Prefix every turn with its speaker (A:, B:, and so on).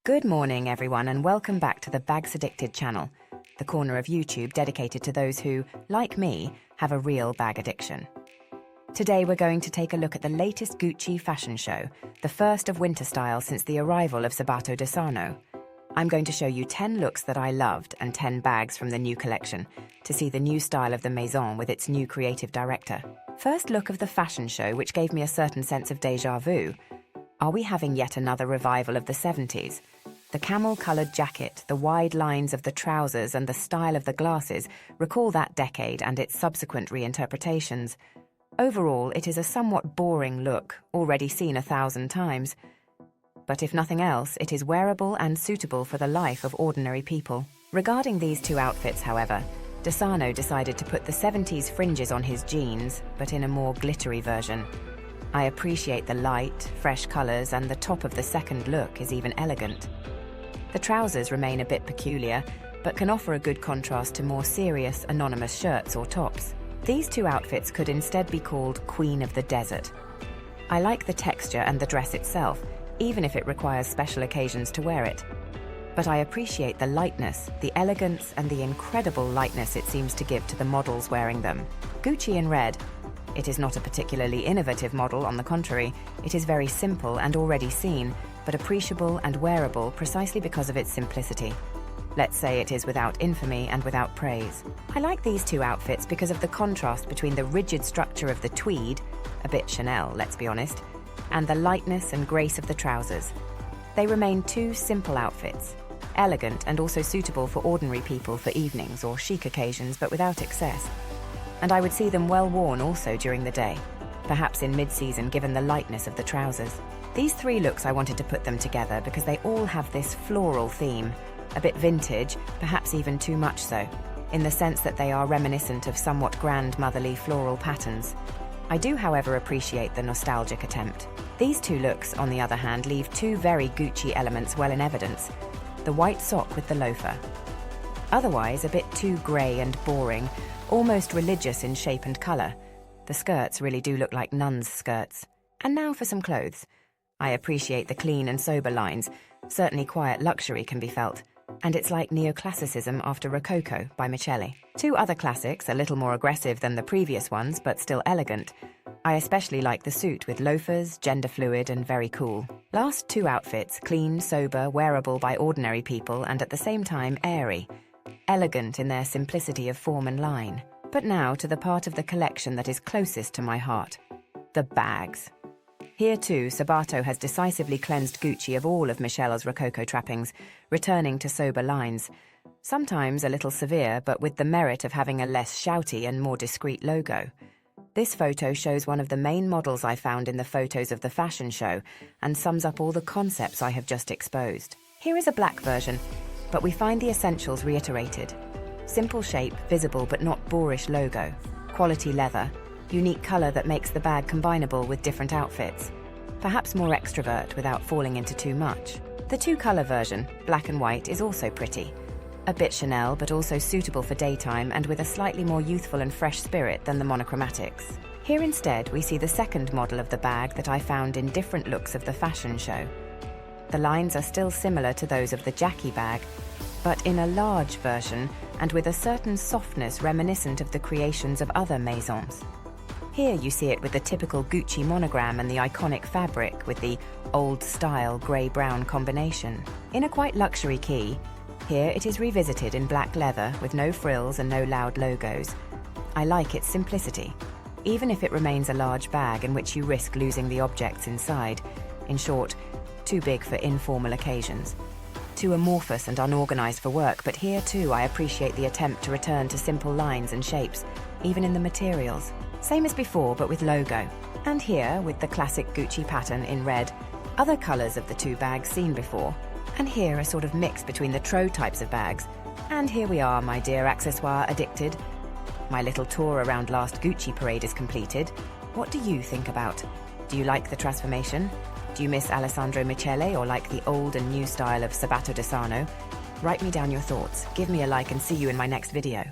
A: Good morning, everyone, and welcome back to the Bags Addicted channel, the corner of YouTube dedicated to those who, like me, have a real bag addiction. Today we're going to take a look at the latest Gucci fashion show, the first of winter style since the arrival of Sabato de Sarno. I'm going to show you 10 looks that I loved and 10 bags from the new collection to see the new style of the Maison with its new creative director. First look of the fashion show, which gave me a certain sense of déjà vu. Are we having yet another revival of the 70s? The camel-coloured jacket, the wide lines of the trousers and the style of the glasses recall that decade and its subsequent reinterpretations. Overall, it is a somewhat boring look, already seen 1,000 times. But if nothing else, it is wearable and suitable for the life of ordinary people. Regarding these two outfits, however, de Sarno decided to put the 70s fringes on his jeans, but in a more glittery version. I appreciate the light, fresh colours, and the top of the second look is even elegant. The trousers remain a bit peculiar, but can offer a good contrast to more serious, anonymous shirts or tops. These two outfits could instead be called Queen of the Desert. I like the texture and the dress itself, even if it requires special occasions to wear it. But I appreciate the lightness, the elegance, and the incredible lightness it seems to give to the models wearing them. Gucci in red. It is not a particularly innovative model, on the contrary. It is very simple and already seen, but appreciable and wearable precisely because of its simplicity. Let's say it is without infamy and without praise. I like these two outfits because of the contrast between the rigid structure of the tweed, a bit Chanel, let's be honest, and the lightness and grace of the trousers. They remain two simple outfits, elegant and also suitable for ordinary people for evenings or chic occasions, but without excess. And I would see them well worn also during the day, perhaps in mid-season given the lightness of the trousers. These three looks, I wanted to put them together because they all have this floral theme, a bit vintage, perhaps even too much so, in the sense that they are reminiscent of somewhat grandmotherly floral patterns. I do, however, appreciate the nostalgic attempt. These two looks, on the other hand, leave two very Gucci elements well in evidence: the white sock with the loafer. Otherwise, a bit too grey and boring, almost religious in shape and colour. The skirts really do look like nuns' skirts. And now for some clothes. I appreciate the clean and sober lines. Certainly quiet luxury can be felt. And it's like neoclassicism after Rococo by Michele. Two other classics, a little more aggressive than the previous ones, but still elegant. I especially like the suit with loafers, gender fluid and very cool. Last two outfits, clean, sober, wearable by ordinary people, and at the same time airy. Elegant in their simplicity of form and line. But now to the part of the collection that is closest to my heart. The bags. Here too, Sabato has decisively cleansed Gucci of all of Michele's Rococo trappings, returning to sober lines. Sometimes a little severe, but with the merit of having a less shouty and more discreet logo. This photo shows one of the main models I found in the photos of the fashion show and sums up all the concepts I have just exposed. Here is a black version, but we find the essentials reiterated. Simple shape, visible but not boorish logo. Quality leather. Unique colour that makes the bag combinable with different outfits. Perhaps more extrovert without falling into too much. The two-colour version, black and white, is also pretty. A bit Chanel, but also suitable for daytime and with a slightly more youthful and fresh spirit than the monochromatics. Here instead we see the second model of the bag that I found in different looks of the fashion show. The lines are still similar to those of the Jackie bag, but in a large version and with a certain softness reminiscent of the creations of other maisons. Here you see it with the typical Gucci monogram and the iconic fabric with the old-style grey-brown combination. In a quite luxury key, here it is revisited in black leather with no frills and no loud logos. I like its simplicity, even if it remains a large bag in which you risk losing the objects inside. In short, too big for informal occasions. Too amorphous and unorganized for work, but here too I appreciate the attempt to return to simple lines and shapes, even in the materials. Same as before, but with logo. And here, with the classic Gucci pattern in red, other colours of the two bags seen before. And here a sort of mix between the Tro types of bags. And here we are, my dear accessoire addicted. My little tour around last Gucci parade is completed. What do you think about? Do you like the transformation? Do you miss Alessandro Michele or like the old and new style of Sabato de Sarno? Write me down your thoughts, give me a like and see you in my next video.